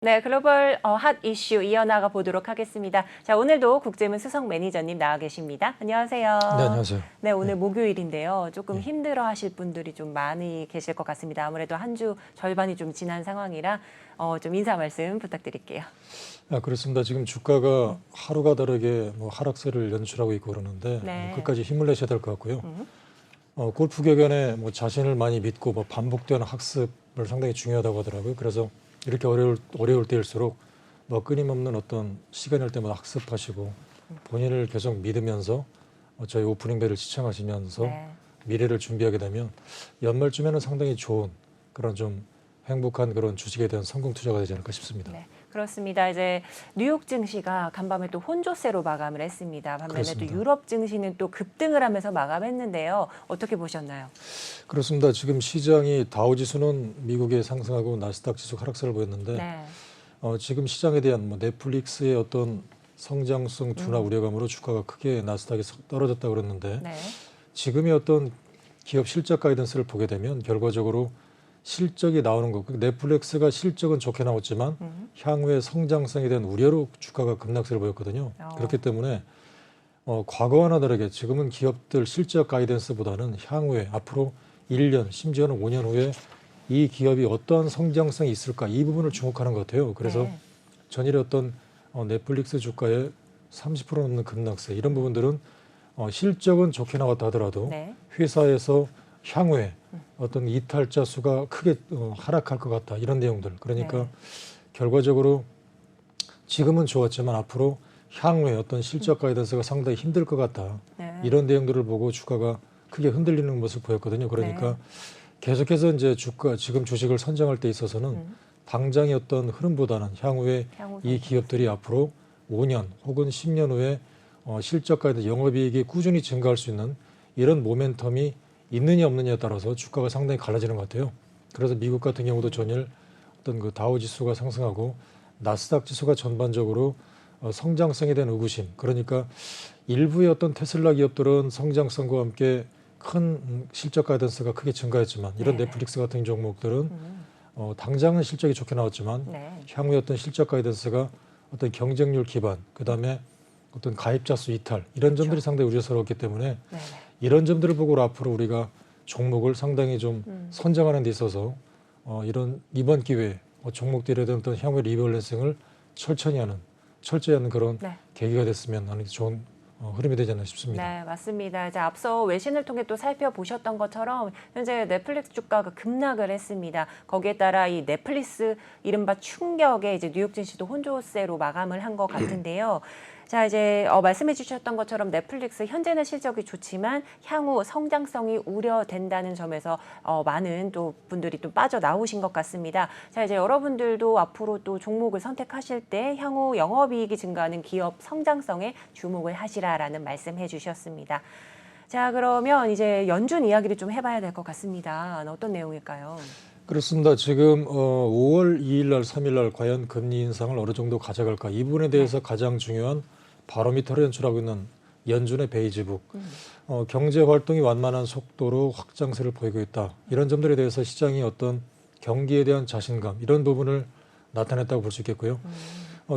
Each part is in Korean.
네, 글로벌 핫 이슈 이어나가 보도록 하겠습니다. 자, 오늘도 국제문 수석 매니저님 나와 계십니다. 안녕하세요. 네, 안녕하세요. 네, 오늘 목요일인데요. 조금 네. 힘들어 하실 분들이 좀 많이 계실 것 같습니다. 아무래도 한 주 절반이 좀 지난 상황이라 좀 인사 말씀 부탁드릴게요. 그렇습니다. 지금 주가가 하루가 다르게 하락세를 연출하고 있고 그러는데 네. 끝까지 힘을 내셔야 될 것 같고요. 골프 격연에 자신을 많이 믿고 반복되는 학습을 상당히 중요하다고 하더라고요. 그래서 이렇게 어려울 때일수록 끊임없는 어떤 시간일 때마다 학습하시고 본인을 계속 믿으면서 저희 오프닝 벨을 시청하시면서 네. 미래를 준비하게 되면 연말쯤에는 상당히 좋은 그런 좀 행복한 그런 주식에 대한 성공 투자가 되지 않을까 싶습니다. 네, 그렇습니다. 이제 뉴욕 증시가 간밤에 또 혼조세로 마감을 했습니다. 반면에 그렇습니다. 또 유럽 증시는 또 급등을 하면서 마감했는데요. 어떻게 보셨나요? 그렇습니다. 지금 시장이 다우지수는 미국에 상승하고 나스닥 지수 하락세를 보였는데 네. 지금 시장에 대한 넷플릭스의 어떤 성장성 둔화 우려감으로 주가가 크게 나스닥에서 떨어졌다 그랬는데 네. 지금의 어떤 기업 실적 가이던스를 보게 되면 결과적으로 실적이 나오는 것, 넷플릭스가 실적은 좋게 나왔지만 향후의 성장성에 대한 우려로 주가가 급락세를 보였거든요. 그렇기 때문에 과거와는 다르게 지금은 기업들 실적 가이던스보다는 향후에 앞으로 1년, 심지어는 5년 후에 이 기업이 어떠한 성장성이 있을까 이 부분을 주목하는 것 같아요. 그래서 네. 전일에 어떤 넷플릭스 주가의 30% 넘는 급락세 이런 부분들은 실적은 좋게 나왔다 하더라도 네. 회사에서 향후에 어떤 이탈자 수가 크게 하락할 것 같다 이런 내용들. 그러니까 네. 결과적으로 지금은 좋았지만 앞으로 향후에 어떤 실적 가이던스가 상당히 힘들 것 같다. 네. 이런 내용들을 보고 주가가 크게 흔들리는 모습을 보였거든요. 그러니까 네. 계속해서 이제 지금 주식을 선정할 때 있어서는 당장의 어떤 흐름보다는 향후에 향후 이 기업들이 앞으로 5년 혹은 10년 후에 실적 가이던스 영업이익이 꾸준히 증가할 수 있는 이런 모멘텀이 있느냐 없느냐에 따라서 주가가 상당히 갈라지는 것 같아요. 그래서 미국 같은 경우도 전일 어떤 그 다우 지수가 상승하고 나스닥 지수가 전반적으로 성장성에 대한 의구심. 그러니까 일부의 어떤 테슬라 기업들은 성장성과 함께 큰 실적 가이던스가 크게 증가했지만 이런 네네. 넷플릭스 같은 종목들은 당장은 실적이 좋게 나왔지만 네. 향후에 어떤 실적 가이던스가 어떤 경쟁률 기반, 그다음에 어떤 가입자 수 이탈 이런 점들이 상당히 우려스러웠기 때문에 네네. 이런 점들을 보고 앞으로 우리가 종목을 상당히 좀 선정하는 데 있어서 이런 이번 기회에 종목들에 대한 어떤 향후의 리밸런싱을 철저히 하는 그런 네. 계기가 됐으면 하는 좋은 흐름이 되지 않나 싶습니다. 네, 맞습니다. 이제 앞서 외신을 통해 또 살펴보셨던 것처럼 현재 넷플릭스 주가가 급락을 했습니다. 거기에 따라 이 넷플릭스 이른바 충격에 이제 뉴욕 증시도 혼조세로 마감을 한 것 같은데요. 자, 이제 말씀해 주셨던 것처럼 넷플릭스 현재는 실적이 좋지만 향후 성장성이 우려된다는 점에서 많은 또 분들이 또 빠져나오신 것 같습니다. 자, 이제 여러분들도 앞으로 또 종목을 선택하실 때 향후 영업이익이 증가하는 기업 성장성에 주목을 하시라라는 말씀해 주셨습니다. 자, 그러면 이제 연준 이야기를 좀 해봐야 될 것 같습니다. 어떤 내용일까요? 그렇습니다. 지금 5월 2일 날, 3일 날 과연 금리 인상을 어느 정도 가져갈까 이 부분에 대해서 가장 중요한 바로미터를 연출하고 있는 연준의 베이지북. 경제 활동이 완만한 속도로 확장세를 보이고 있다. 이런 점들에 대해서 시장이 어떤 경기에 대한 자신감 이런 부분을 나타냈다고 볼 수 있겠고요.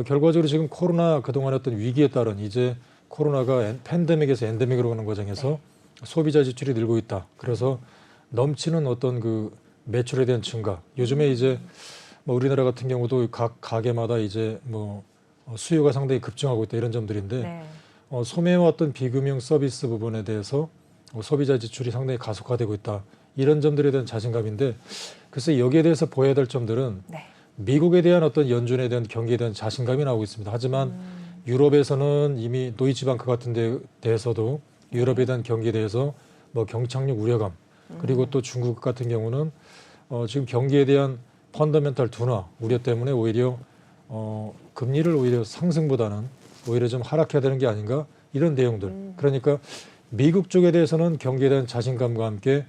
결과적으로 지금 코로나 그동안 어떤 위기에 따른 이제 코로나가 팬데믹에서 엔데믹으로 가는 과정에서 소비자 지출이 늘고 있다. 그래서 넘치는 어떤 그 매출에 대한 증가. 요즘에 이제 우리나라 같은 경우도 각 가게마다 이제 수요가 상당히 급증하고 있다 이런 점들인데 네. 소매와 어떤 비금융 서비스 부분에 대해서 소비자 지출이 상당히 가속화되고 있다 이런 점들에 대한 자신감인데 글쎄 여기에 대해서 보여야 될 점들은 네. 미국에 대한 어떤 연준에 대한 경기에 대한 자신감이 나오고 있습니다. 하지만 유럽에서는 이미 도이치방크 같은 데 대해서도 유럽에 대한 경기에 대해서 경착륙 우려감 그리고 또 중국 같은 경우는 지금 경기에 대한 펀더멘탈 둔화 우려 때문에 오히려 금리를 오히려 상승보다는 오히려 좀 하락해야 되는 게 아닌가 이런 내용들. 그러니까 미국 쪽에 대해서는 경기에 대한 자신감과 함께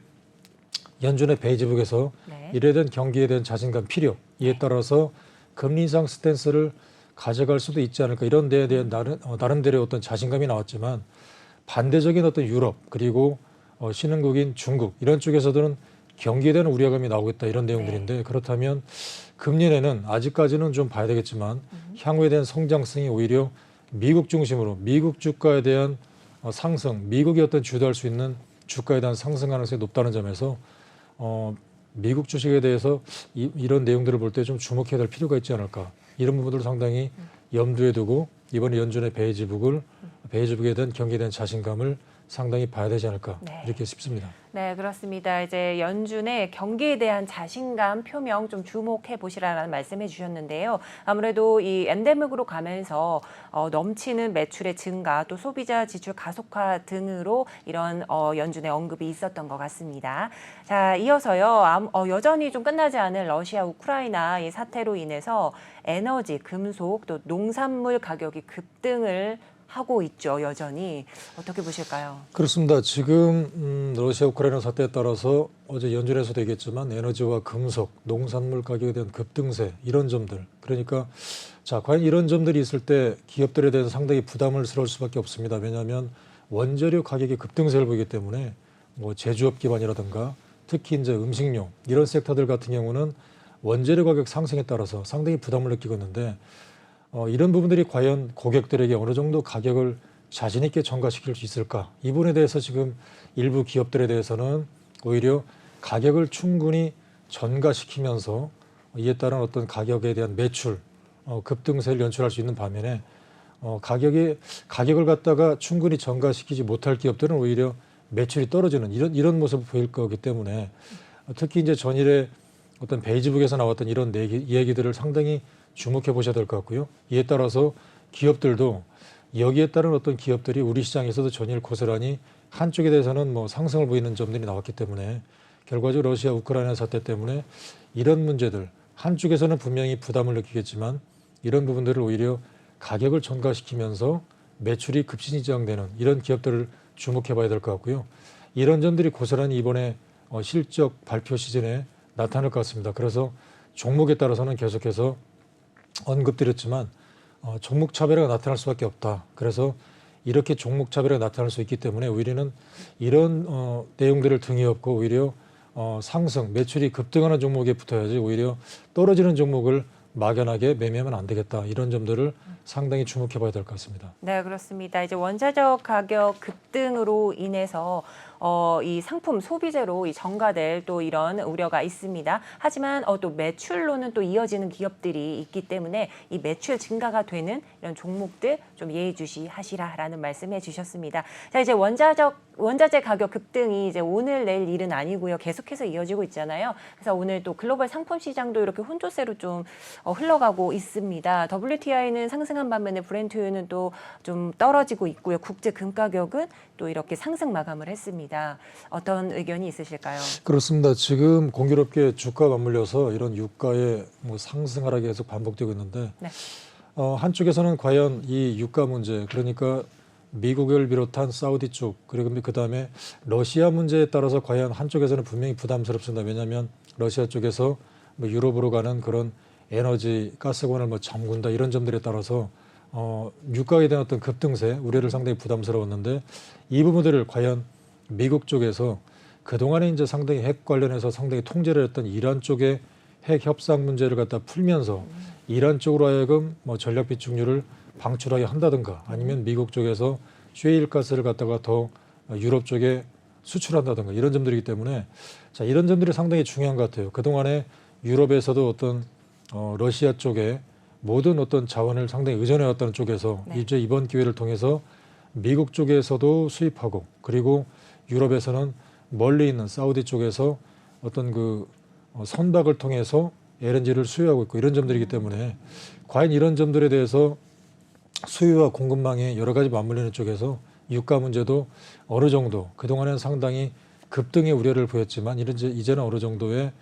연준의 베이지북에서 네. 이에 대한 경기에 대한 자신감 필요 이에 따라서 금리 인상 스탠스를 가져갈 수도 있지 않을까 이런 데에 대한 나름대로의 어떤 자신감이 나왔지만 반대적인 어떤 유럽 그리고 신흥국인 중국 이런 쪽에서는 경기에 대한 우려감이 나오겠다 이런 내용들인데 그렇다면 금년에는 아직까지는 좀 봐야 되겠지만 향후에 대한 성장성이 오히려 미국 중심으로 미국 주가에 대한 상승, 미국이 어떤 주도할 수 있는 주가에 대한 상승 가능성이 높다는 점에서 미국 주식에 대해서 이런 내용들을 볼 때 좀 주목해야 될 필요가 있지 않을까. 이런 부분들을 상당히 염두에 두고 이번에 연준의 베이지북에 대한 경기에 대한 자신감을 상당히 봐야 되지 않을까 이렇게 싶습니다. 네, 그렇습니다. 이제 연준의 경기에 대한 자신감 표명 좀 주목해 보시라는 말씀해 주셨는데요. 아무래도 이 엔데믹으로 가면서 넘치는 매출의 증가, 또 소비자 지출 가속화 등으로 이런 연준의 언급이 있었던 것 같습니다. 자, 이어서요. 여전히 좀 끝나지 않은 러시아 우크라이나 이 사태로 인해서 에너지, 금속, 또 농산물 가격이 급등을 하고 있죠, 여전히. 어떻게 보실까요? 그렇습니다. 지금 러시아 우크라이나 사태에 따라서 어제 연준에서도 얘기했지만 에너지와 금속, 농산물 가격에 대한 급등세 이런 점들. 그러니까 자, 과연 이런 점들이 있을 때 기업들에 대해서 상당히 부담스러울 수밖에 없습니다. 왜냐하면 원재료 가격이 급등세를 보이기 때문에 뭐 제조업 기반이라든가 특히 이제 음식료 이런 섹터들 같은 경우는 원재료 가격 상승에 따라서 상당히 부담을 느끼고 있는데 이런 부분들이 과연 고객들에게 어느 정도 가격을 자신 있게 전가시킬 수 있을까? 이 부분에 대해서 지금 일부 기업들에 대해서는 오히려 가격을 충분히 전가시키면서 이에 따른 어떤 가격에 대한 매출, 급등세를 연출할 수 있는 반면에 가격을 갖다가 충분히 전가시키지 못할 기업들은 오히려 매출이 떨어지는 이런 모습을 보일 거기 때문에 특히 이제 전일에 어떤 베이지북에서 나왔던 이런 이야기들을 상당히 주목해 보셔야 될 것 같고요. 이에 따라서 기업들도 여기에 따른 어떤 기업들이 우리 시장에서도 전일 고스란히 한쪽에 대해서는 뭐 상승을 보이는 점들이 나왔기 때문에 결과적으로 러시아 우크라이나 사태 때문에 이런 문제들 한쪽에서는 분명히 부담을 느끼겠지만 이런 부분들을 오히려 가격을 전가시키면서 매출이 급진지장되는 이런 기업들을 주목해 봐야 될 것 같고요. 이런 점들이 고스란히 이번에 실적 발표 시즌에 나타날 것 같습니다. 그래서 종목에 따라서는 계속해서 언급드렸지만 종목 차별화가 나타날 수밖에 없다. 그래서 이렇게 종목 차별화가 나타날 수 있기 때문에 우리는 이런 내용들을 등에 업고 오히려 상승, 매출이 급등하는 종목에 붙어야지 오히려 떨어지는 종목을 막연하게 매매하면 안 되겠다. 이런 점들을 상당히 주목해 봐야 될 것 같습니다. 네, 그렇습니다. 이제 원자재 가격 급등으로 인해서 이 상품 소비재로 전가될 또 이런 우려가 있습니다. 하지만 또 매출로는 또 이어지는 기업들이 있기 때문에 이 매출 증가가 되는 이런 종목들 좀 예의주시하시라라는 말씀해 주셨습니다. 자, 이제 원자재 가격 급등이 이제 오늘 내일 일은 아니고요. 계속해서 이어지고 있잖아요. 그래서 오늘 또 글로벌 상품 시장도 이렇게 혼조세로 좀 흘러가고 있습니다. WTI는 상승한 반면에 브렌트유는 또 좀 떨어지고 있고요. 국제 금 가격은 또 이렇게 상승 마감을 했습니다. 어떤 의견이 있으실까요? 그렇습니다. 지금 공교롭게 주가 맞물려서 이런 유가의 뭐 상승 하락이 계속 반복되고 있는데 네. 한쪽에서는 과연 이 유가 문제 그러니까 미국을 비롯한 사우디 쪽 그리고 그다음에 러시아 문제에 따라서 과연 한쪽에서는 분명히 부담스럽습니다. 왜냐하면 러시아 쪽에서 뭐 유럽으로 가는 그런 에너지 가스관을 뭐 잠근다 이런 점들에 따라서 유가에 대한 어떤 급등세 우려를 상당히 부담스러웠는데 이 부분들을 과연 미국 쪽에서 그동안에 이제 상당히 핵 관련해서 상당히 통제를 했던 이란 쪽의 핵 협상 문제를 갖다 풀면서 이란 쪽으로 하여금 뭐 전략 비축률을 방출하게 한다든가 아니면 미국 쪽에서 셰일 가스를 갖다가 더 유럽 쪽에 수출한다든가 이런 점들이기 때문에 자, 이런 점들이 상당히 중요한 것 같아요. 그동안에 유럽에서도 어떤 러시아 쪽에 모든 어떤 자원을 상당히 의존해왔다는 쪽에서 이제 이번 기회를 통해서 미국 쪽에서도 수입하고 그리고 유럽에서는 멀리 있는 사우디 쪽에서 어떤 그 선박을 통해서 LNG를 수요하고 있고 이런 점들이기 때문에 과연 이런 점들에 대해서 수요와 공급망에 여러 가지 맞물리는 쪽에서 유가 문제도 어느 정도 그동안에는 상당히 급등의 우려를 보였지만 이제는 어느 정도의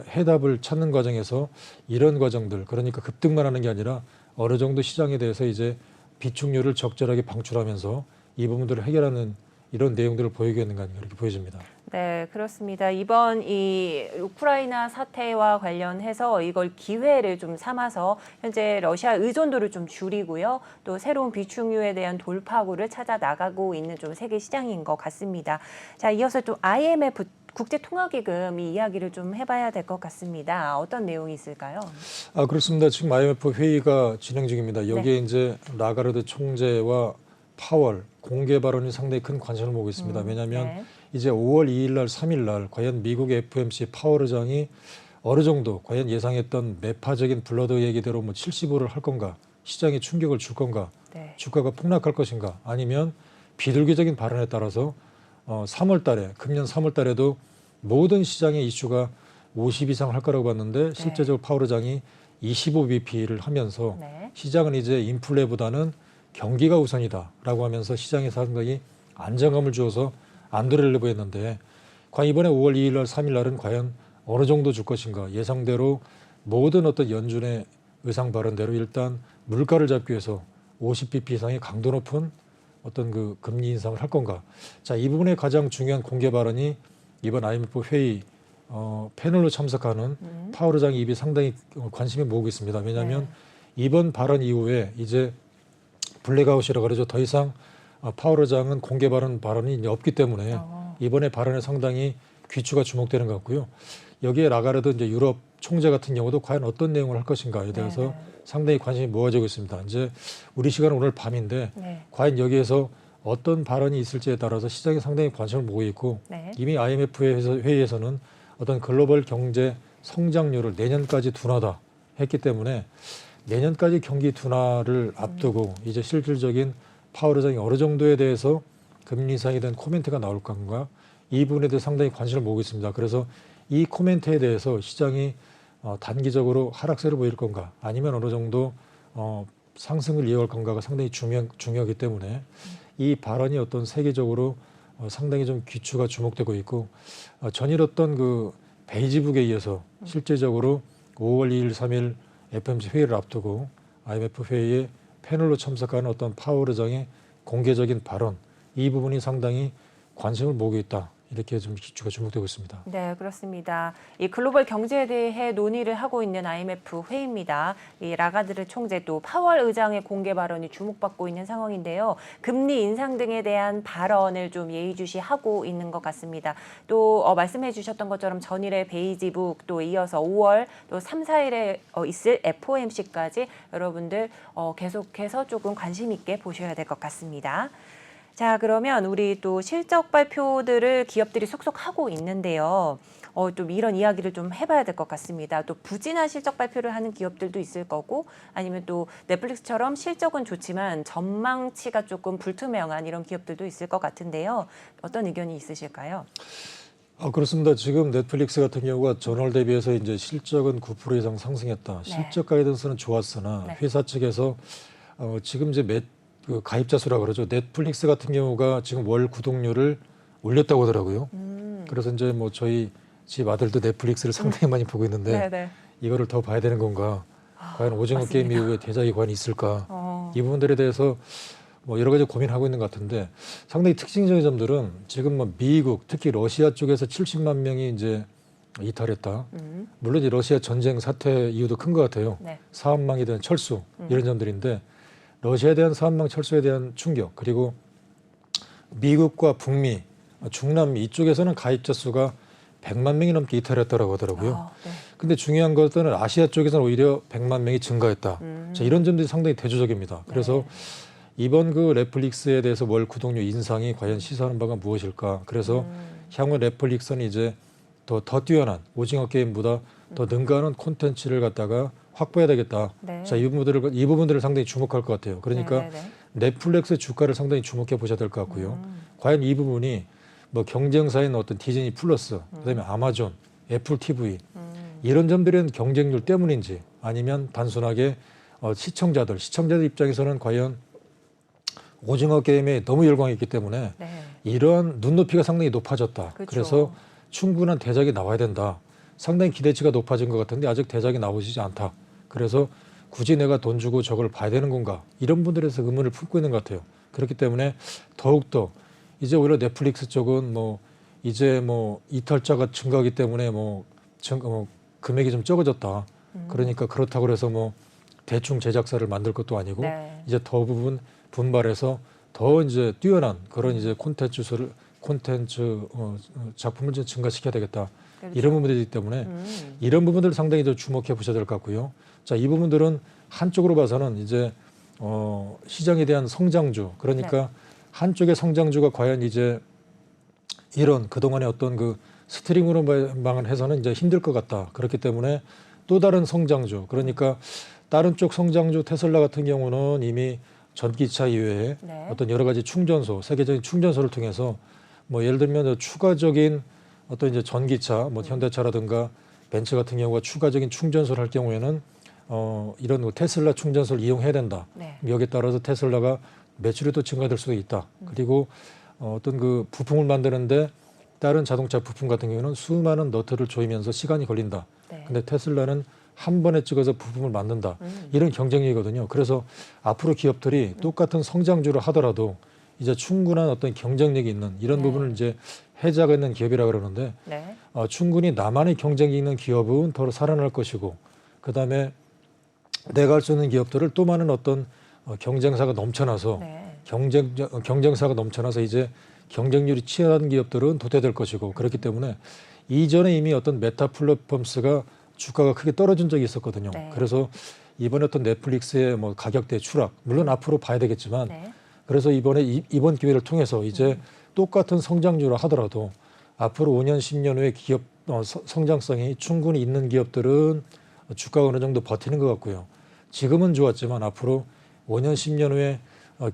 해답을 찾는 과정에서 이런 과정들 그러니까 급등만 하는 게 아니라 어느 정도 시장에 대해서 이제 비축률을 적절하게 방출하면서 이 부분들을 해결하는 이런 내용들을 보이겠는 거 아닌가 이렇게 보여집니다. 네, 그렇습니다. 이번 이 우크라이나 사태와 관련해서 이걸 기회를 좀 삼아서 현재 러시아 의존도를 좀 줄이고요. 또 새로운 비축유에 대한 돌파구를 찾아 나가고 있는 좀 세계 시장인 것 같습니다. 자, 이어서 좀 IMF 국제통화기금 이 이야기를 좀 해봐야 될 것 같습니다. 어떤 내용이 있을까요? 그렇습니다. 지금 IMF 회의가 진행 중입니다. 여기에 이제 라가르드 총재와 파월 공개 발언이 상당히 큰 관심을 모으고 있습니다. 왜냐하면 네. 이제 5월 2일 날, 3일 날 과연 미국 FOMC 파월 의장이 어느 정도 과연 예상했던 매파적인 블러드 얘기대로 뭐 75를 할 건가, 시장에 충격을 줄 건가, 네. 주가가 폭락할 것인가, 아니면 비둘기적인 발언에 따라서 3월 달에, 금년 3월 달에도 모든 시장의 이슈가 50 이상 할 거라고 봤는데 실제적으로 파월 의장이 25bp를 하면서 네. 시장은 이제 인플레보다는 경기가 우선이다라고 하면서 시장에 상당히 안정감을 주어서 안드레르브 했는데 과연 이번에 5월 2일 날, 3일 날은 과연 어느 정도 줄 것인가. 예상대로 모든 어떤 연준의 의상 발언대로 일단 물가를 잡기 위해서 50bp 이상의 강도 높은 어떤 그 금리 인상을 할 건가. 자, 이 부분에 가장 중요한 공개 발언이 이번 IMF 회의 패널로 참석하는 파월 의장의 입이 상당히 관심이 모으고 있습니다. 왜냐하면 이번 발언 이후에 이제 블랙아웃이라고 그러죠. 더 이상 파월 의장은 공개 발언이 이제 없기 때문에 이번에 발언에 상당히 귀추가 주목되는 것 같고요. 여기에 라가르드 이제 유럽 총재 같은 경우도 과연 어떤 내용을 할 것인가에 대해서 상당히 관심이 모아지고 있습니다. 이제 우리 시간은 오늘 밤인데 과연 여기에서 어떤 발언이 있을지에 따라서 시장에 상당히 관심을 모으고 있고 이미 IMF 회의에서는 어떤 글로벌 경제 성장률을 내년까지 둔화다 했기 때문에 내년까지 경기 둔화를 앞두고 이제 실질적인 파월 의장이 어느 정도에 대해서 금리 인상에 대한 코멘트가 나올 건가 이 부분에 대해 상당히 관심을 모으고 있습니다. 그래서 이 코멘트에 대해서 시장이 단기적으로 하락세를 보일 건가 아니면 어느 정도 상승을 이어갈 건가가 상당히 중요하기 때문에 이 발언이 어떤 세계적으로 상당히 좀 귀추가 주목되고 있고 전일 어떤 그 베이지북에 이어서 실제적으로 5월 2일, 3일 FOMC 회의를 앞두고 IMF 회의에 패널로 참석하는 어떤 파월 의장의 공개적인 발언 이 부분이 상당히 관심을 모으고 있다. 이렇게 좀 기초가 주목되고 있습니다. 네, 그렇습니다. 이 글로벌 경제에 대해 논의를 하고 있는 IMF 회의입니다. 이 라가르드 총재 또 파월 의장의 공개 발언이 주목받고 있는 상황인데요. 금리 인상 등에 대한 발언을 좀 예의주시하고 있는 것 같습니다. 또 말씀해 주셨던 것처럼 전일의 베이지북 또 이어서 5월 또 3, 4일에 있을 FOMC까지 여러분들 계속해서 조금 관심 있게 보셔야 될 것 같습니다. 자, 그러면 우리 또 실적 발표들을 기업들이 속속 하고 있는데요. 좀 이런 이야기를 좀 해봐야 될 것 같습니다. 또 부진한 실적 발표를 하는 기업들도 있을 거고 아니면 또 넷플릭스처럼 실적은 좋지만 전망치가 조금 불투명한 이런 기업들도 있을 것 같은데요. 어떤 의견이 있으실까요? 그렇습니다. 지금 넷플릭스 같은 경우가 전월 대비해서 이제 실적은 9% 이상 상승했다. 실적 가이던스는 좋았으나 회사 측에서 지금 이제 그 가입자 수라 그러죠. 넷플릭스 같은 경우가 지금 월 구독료를 올렸다고 하더라고요. 그래서 이제 뭐 저희 집 아들도 넷플릭스를 상당히 많이 보고 있는데 이거를 더 봐야 되는 건가? 과연 오징어 게임 이후에 대작이 과연 있을까? 이 부분들에 대해서 뭐 여러 가지 고민하고 있는 것 같은데 상당히 특징적인 점들은 지금 뭐 미국 특히 러시아 쪽에서 70만 명이 이제 이탈했다. 물론 이 러시아 전쟁 사태 이유도 큰 것 같아요. 사업망에 대한 철수 이런 점들인데 러시아에 대한 사업망 철수에 대한 충격 그리고 미국과 북미, 중남미 이쪽에서는 가입자 수가 100만 명이 넘게 이탈했다고 하더라고요. 근데 중요한 것은 아시아 쪽에서는 오히려 100만 명이 증가했다. 자, 이런 점들이 상당히 대조적입니다. 그래서 이번 그 넷플릭스에 대해서 월 구독료 인상이 과연 시사하는 바가 무엇일까? 그래서 향후 넷플릭스는 이제 더 뛰어난 오징어 게임보다 더 능가하는 콘텐츠를 갖다가 확보해야 되겠다. 자, 이 부분들을 상당히 주목할 것 같아요. 그러니까 넷플릭스 주가를 상당히 주목해 보셔야 될 것 같고요. 과연 이 부분이 뭐 경쟁사인 어떤 디즈니 플러스, 그다음에 아마존, 애플 TV 이런 점들은 경쟁률 때문인지 아니면 단순하게 시청자들 입장에서는 과연 오징어 게임에 너무 열광이 있기 때문에 이러한 눈높이가 상당히 높아졌다. 그래서 충분한 대작이 나와야 된다. 상당히 기대치가 높아진 것 같은데 아직 대작이 나오지 않다. 그래서 굳이 내가 돈 주고 저걸 봐야 되는 건가? 이런 분들에서 의문을 품고 있는 것 같아요. 그렇기 때문에 더욱더 이제 오히려 넷플릭스 쪽은 뭐 이제 뭐 이탈자가 증가하기 때문에 금액이 좀 적어졌다. 그러니까 그렇다고 해서 뭐 대충 제작사를 만들 것도 아니고 이제 더 분발해서 더 이제 뛰어난 그런 이제 콘텐츠를 콘텐츠 작품을 좀 증가시켜야 되겠다. 그렇죠. 이런 부분들이기 때문에 이런 부분들을 상당히 좀 주목해 보셔야 될 것 같고요. 자, 이 부분들은 한쪽으로 봐서는 이제 시장에 대한 성장주, 그러니까 네. 한쪽의 성장주가 과연 이제 이런 그동안의 어떤 그 스트리밍으로만 해서는 이제 힘들 것 같다. 그렇기 때문에 또 다른 성장주, 그러니까 다른 쪽 성장주 테슬라 같은 경우는 이미 전기차 이외에 네. 어떤 여러 가지 충전소, 세계적인 충전소를 통해서 뭐 예를 들면 추가적인 어떤 이제 전기차, 뭐 현대차라든가 벤츠 같은 경우가 추가적인 충전소를 할 경우에는 이런 뭐 테슬라 충전소를 이용해야 된다. 네. 여기에 따라서 테슬라가 매출이 또 증가될 수도 있다. 그리고 어떤 그 부품을 만드는데 다른 자동차 부품 같은 경우는 수많은 너트를 조이면서 시간이 걸린다. 네. 근데 테슬라는 한 번에 찍어서 부품을 만든다. 이런 경쟁력이거든요. 그래서 앞으로 기업들이 똑같은 성장주를 하더라도 이제 충분한 어떤 경쟁력이 있는 이런 네. 부분을 이제 해자가 있는 기업이라 그러는데 네. 충분히 나만의 경쟁이 있는 기업은 더 살아날 것이고 그다음에 내가 할 수 있는 기업들을 또 많은 어떤 경쟁사가 넘쳐나서 네. 경쟁사가 넘쳐나서 이제 경쟁률이 치열한 기업들은 도태될 것이고 그렇기 때문에 이전에 이미 어떤 메타 플랫폼스가 주가가 크게 떨어진 적이 있었거든요. 네. 그래서 이번에 어떤 넷플릭스의 뭐 가격대 추락 물론 앞으로 봐야 되겠지만 네. 그래서 이번 기회를 통해서 이제 똑같은 성장률을 하더라도 앞으로 5년, 10년 후에 기업 성장성이 충분히 있는 기업들은 주가가 어느 정도 버티는 것 같고요. 지금은 좋았지만 앞으로 5년, 10년 후에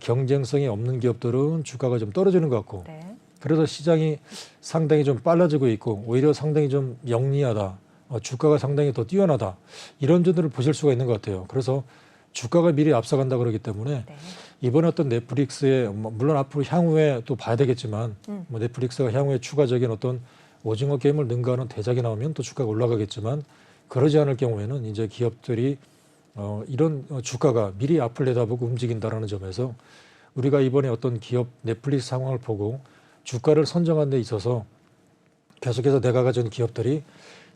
경쟁성이 없는 기업들은 주가가 좀 떨어지는 것 같고 네. 그래서 시장이 상당히 좀 빨라지고 있고 오히려 상당히 좀 영리하다. 주가가 상당히 더 뛰어나다. 이런 점들을 보실 수가 있는 것 같아요. 그래서 주가가 미리 앞서간다 그러기 때문에 네. 이번에 어떤 넷플릭스의 물론 앞으로 향후에 또 봐야 되겠지만 뭐 넷플릭스가 향후에 추가적인 어떤 오징어 게임을 능가하는 대작이 나오면 또 주가가 올라가겠지만 그러지 않을 경우에는 이제 기업들이 이런 주가가 미리 앞을 내다보고 움직인다라는 점에서 우리가 이번에 어떤 기업 넷플릭스 상황을 보고 주가를 선정하는 데 있어서 계속해서 내가 가진 기업들이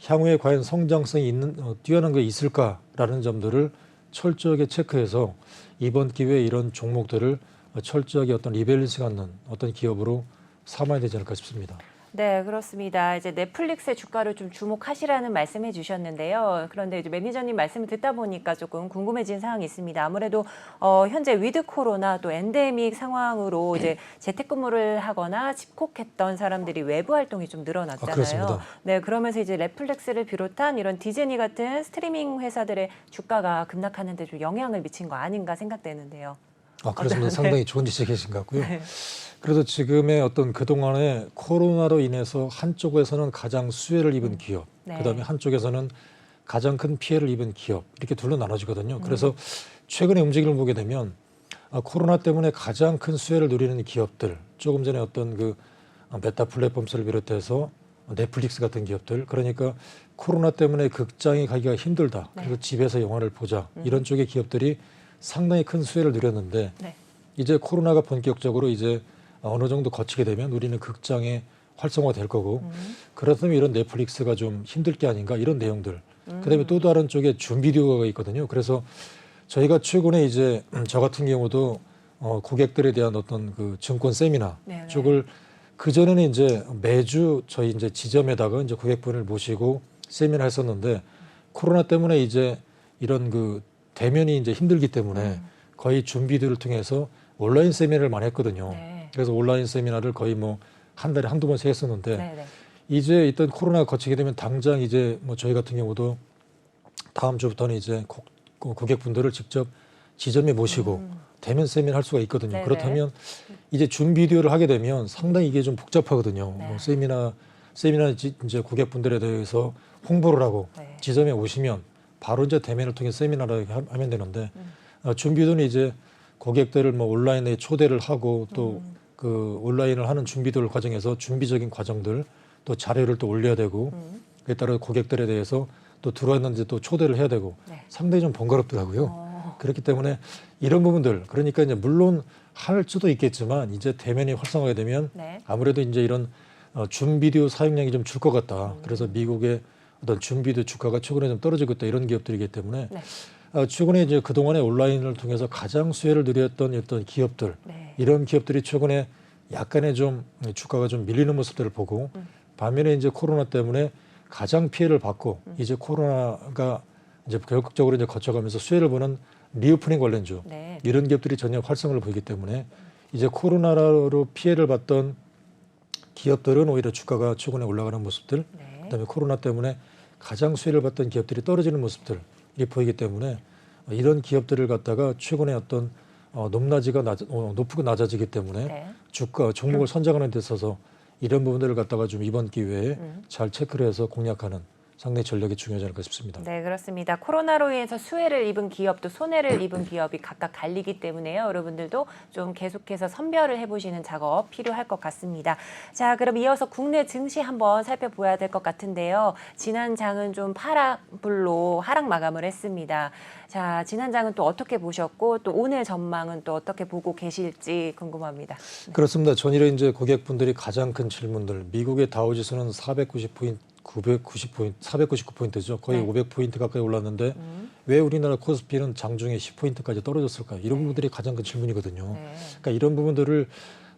향후에 과연 성장성이 있는 뛰어난 게 있을까라는 점들을 철저하게 체크해서 이번 기회에 이런 종목들을 철저하게 어떤 리밸런스 갖는 어떤 기업으로 삼아야 되지 않을까 싶습니다. 네, 그렇습니다. 이제 넷플릭스의 주가를 좀 주목하시라는 말씀해 주셨는데요. 그런데 이제 매니저님 말씀을 듣다 보니까 조금 궁금해진 사항이 있습니다. 아무래도 현재 위드 코로나 또 엔데믹 상황으로 이제 재택근무를 하거나 집콕했던 사람들이 외부 활동이 좀 늘어났잖아요. 그렇습니다. 네, 그러면서 이제 넷플릭스를 비롯한 이런 디즈니 같은 스트리밍 회사들의 주가가 급락하는 데 좀 영향을 미친 거 아닌가 생각되는데요. 그렇습니다. 네. 상당히 좋은 지적이신 것 같고요. 네. 그래서 지금의 어떤 그동안의 코로나로 인해서 한쪽에서는 가장 수혜를 입은 기업, 네. 그다음에 한쪽에서는 가장 큰 피해를 입은 기업 이렇게 둘로 나눠지거든요. 그래서 최근의 움직임을 보게 되면 코로나 때문에 가장 큰 수혜를 누리는 기업들, 조금 전에 어떤 그 메타 플랫폼스를 비롯해서 넷플릭스 같은 기업들, 그러니까 코로나 때문에 극장에 가기가 힘들다. 네. 그래서 집에서 영화를 보자. 이런 쪽의 기업들이 상당히 큰 수혜를 누렸는데 네. 이제 코로나가 본격적으로 이제 어느 정도 거치게 되면 우리는 극장에 활성화 될 거고 그렇다면 이런 넷플릭스가 좀 힘들 게 아닌가 이런 내용들. 그다음에 또 다른 쪽에 줌비디오가 있거든요. 그래서 저희가 최근에 이제 저 같은 경우도 고객들에 대한 어떤 그 증권 세미나 네네. 쪽을 그 전에는 이제 매주 저희 이제 지점에다가 이제 고객분을 모시고 세미나 했었는데 코로나 때문에 이제 이런 그 대면이 이제 힘들기 때문에 거의 줌비디오를 통해서 온라인 세미나를 많이 했거든요. 네. 그래서 온라인 세미나를 거의 뭐 한 달에 한두 번씩 했었는데 네, 네. 이제 일단 코로나가 거치게 되면 당장 이제 뭐 저희 같은 경우도 다음 주부터는 이제 고객분들을 직접 지점에 모시고 대면 세미나 할 수가 있거든요. 네네. 그렇다면 이제 줌 비디오를 하게 되면 상당히 이게 좀 복잡하거든요. 네. 뭐 세미나 이제 고객분들에 대해서 홍보를 하고 네. 지점에 오시면 바로 이제 대면을 통해 세미나를 하면 되는데 줌 비디오는 이제 고객들을 뭐 온라인에 초대를 하고 또 그 온라인을 하는 준비들 과정에서 준비적인 과정들 또 자료를 또 올려야 되고 그에 따라 고객들에 대해서 또 들어왔는지 또 초대를 해야 되고 네. 상당히 좀 번거롭더라고요. 그렇기 때문에 이런 부분들 그러니까 이제 물론 할 수도 있겠지만 이제 대면이 활성화가 되면 네. 아무래도 이제 이런 줌 비디오 사용량이 좀 줄 것 같다. 그래서 미국의 어떤 줌 비디오 주가가 최근에 좀 떨어지고 있다 이런 기업들이기 때문에 네. 최근에 이제 그동안에 온라인을 통해서 가장 수혜를 누렸던 어떤 기업들 네. 이런 기업들이 최근에 약간의 좀 주가가 좀 밀리는 모습들을 보고 반면에 이제 코로나 때문에 가장 피해를 받고 이제 코로나가 이제 결국적으로 이제 거쳐가면서 수혜를 보는 리오프닝 관련주 네. 이런 기업들이 전혀 활성을 보이기 때문에 이제 코로나로 피해를 봤던 기업들은 오히려 주가가 최근에 올라가는 모습들, 네. 그다음에 코로나 때문에 가장 수혜를 봤던 기업들이 떨어지는 모습들이 보이기 때문에 이런 기업들을 갖다가 최근에 어떤 높고 낮아지기 때문에 네. 주가 종목을 선정하는 데 있어서 이런 부분들을 갖다가 좀 이번 기회에 잘 체크를 해서 공략하는 상당히 전략이 중요하지 않을까 싶습니다. 네, 그렇습니다. 코로나로 인해서 수혜를 입은 기업도 손해를 입은 기업이 각각 갈리기 때문에요. 여러분들도 좀 계속해서 선별을 해보시는 작업 필요할 것 같습니다. 자, 그럼 이어서 국내 증시 한번 살펴봐야 될 것 같은데요. 지난 장은 좀 파란불로 하락 마감을 했습니다. 자, 지난 장은 또 어떻게 보셨고 또 오늘 전망은 또 어떻게 보고 계실지 궁금합니다. 그렇습니다. 전일에 이제 고객분들이 가장 큰 질문들, 미국의 다우지수는 490포인트, 990포인트, 499포인트죠. 거의 네. 500포인트 가까이 올랐는데 왜 우리나라 코스피는 장중에 10포인트까지 떨어졌을까? 이런 부분들이 가장 큰 질문이거든요. 네. 그러니까 이런 부분들을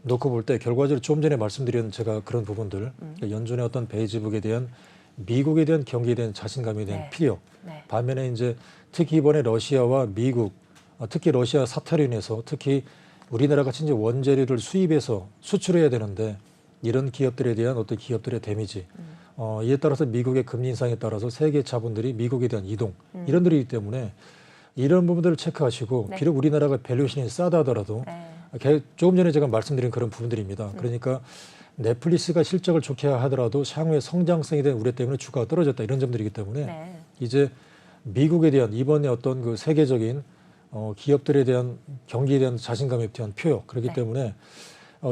놓고 볼 때 결과적으로 좀 전에 말씀드린 제가 그런 부분들, 그러니까 연준의 어떤 베이지북에 대한 미국에 대한 경기에 대한 자신감에 대한 네. 피력, 네. 반면에 이제 특히 이번에 러시아와 미국, 특히 러시아 사태로 인해서 특히 우리나라 같이 이제 원재료를 수입해서 수출해야 되는데 이런 기업들에 대한 어떤 기업들의 데미지, 이에 따라서 미국의 금리 인상에 따라서 세계 자본들이 미국에 대한 이동 이런 들이기 때문에 이런 부분들을 체크하시고 네. 비록 우리나라가 밸류에이션이 싸다 하더라도 네. 조금 전에 제가 말씀드린 그런 부분들입니다. 그러니까 넷플릭스가 실적을 좋게 하더라도 향후에 성장성에 대한 우려 때문에 주가가 떨어졌다 이런 점들이기 때문에 네. 이제 미국에 대한 이번에 어떤 그 세계적인 기업들에 대한 경기에 대한 자신감에 대한 표요 그렇기 네. 때문에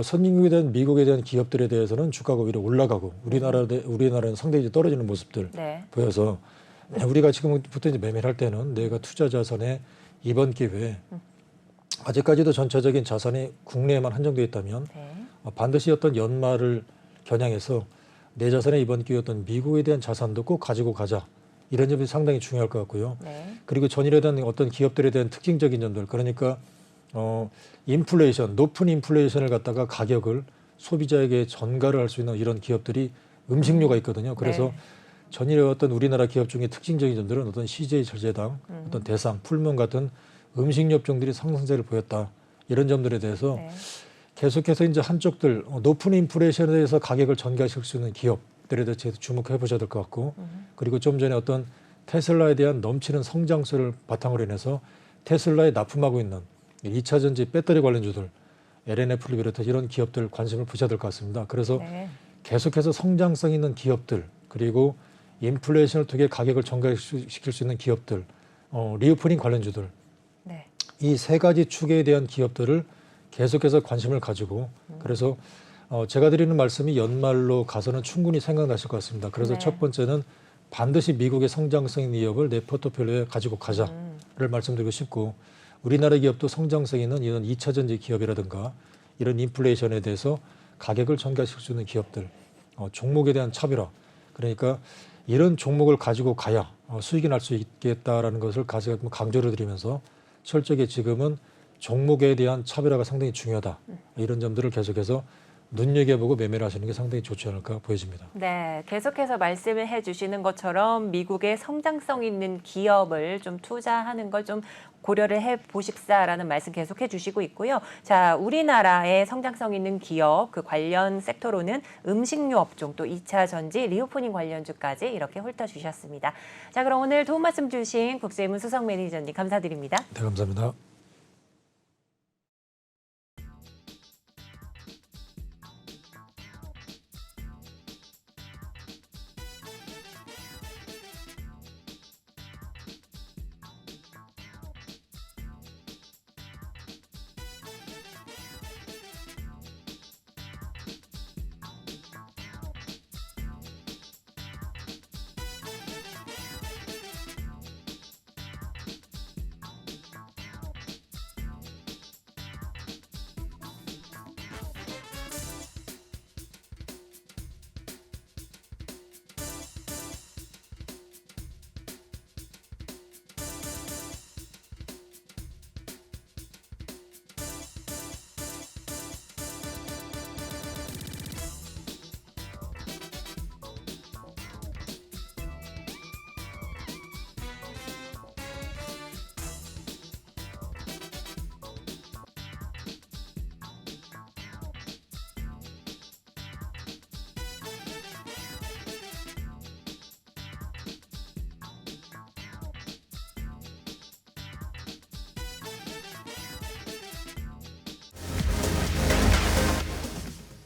선진국에 대한 미국에 대한 기업들에 대해서는 주가가 오히려 올라가고 우리나라는 상당히 이제 떨어지는 모습들 네. 보여서 우리가 지금부터 이제 매매를 할 때는 내가 투자 자산의 이번 기회에 아직까지도 전체적인 자산이 국내에만 한정되어 있다면 네. 반드시 어떤 연말을 겨냥해서 내 자산의 이번 기회에 어떤 미국에 대한 자산도 꼭 가지고 가자. 이런 점이 상당히 중요할 것 같고요. 네. 그리고 전일에 대한 어떤 기업들에 대한 특징적인 점들 그러니까 인플레이션, 높은 인플레이션을 갖다가 가격을 소비자에게 전가를 할 수 있는 이런 기업들이 음식료가 있거든요. 그래서 네. 전일에 어떤 우리나라 기업 중에 특징적인 점들은 어떤 CJ 철제당, 어떤 대상, 풀문 같은 음식료 업종들이 상승세를 보였다. 이런 점들에 대해서 네. 계속해서 이제 한쪽들 높은 인플레이션에 대해서 가격을 전가시킬 수 있는 기업들에 대해서 주목해 보셔야 될 것 같고 그리고 좀 전에 어떤 테슬라에 대한 넘치는 성장세를 바탕으로 인해서 테슬라에 납품하고 있는 2차 전지 배터리 관련주들 LNF를 비롯해 이런 기업들 관심을 보셔야 될 것 같습니다. 그래서 네. 계속해서 성장성 있는 기업들 그리고 인플레이션을 통해 가격을 전가시킬 수 있는 기업들 리오프닝 관련주들 네. 이 세 가지 축에 대한 기업들을 계속해서 관심을 가지고 그래서 제가 드리는 말씀이 연말로 가서는 충분히 생각나실 것 같습니다. 그래서 네. 첫 번째는 반드시 미국의 성장성 있는 기업을 내 포트폴리오에 가지고 가자를 말씀드리고 싶고 우리나라 기업도 성장성 있는 이런 2차 전지 기업이라든가 이런 인플레이션에 대해서 가격을 전가시킬 수 있는 기업들 종목에 대한 차별화 그러니까 이런 종목을 가지고 가야 수익이 날 수 있겠다라는 것을 강조를 드리면서 철저하게 지금은 종목에 대한 차별화가 상당히 중요하다. 이런 점들을 계속해서 눈여겨보고 매매를 하시는 게 상당히 좋지 않을까 보여집니다. 네, 계속해서 말씀을 해주시는 것처럼 미국의 성장성 있는 기업을 좀 투자하는 걸 좀 고려를 해보십사라는 말씀 계속 해주시고 있고요. 자, 우리나라의 성장성 있는 기업 그 관련 섹터로는 음식료 업종 또 2차 전지 리오프닝 관련주까지 이렇게 훑어주셨습니다. 자, 그럼 오늘 도움 말씀 주신 국세문 수석 매니저님 감사드립니다. 네, 감사합니다.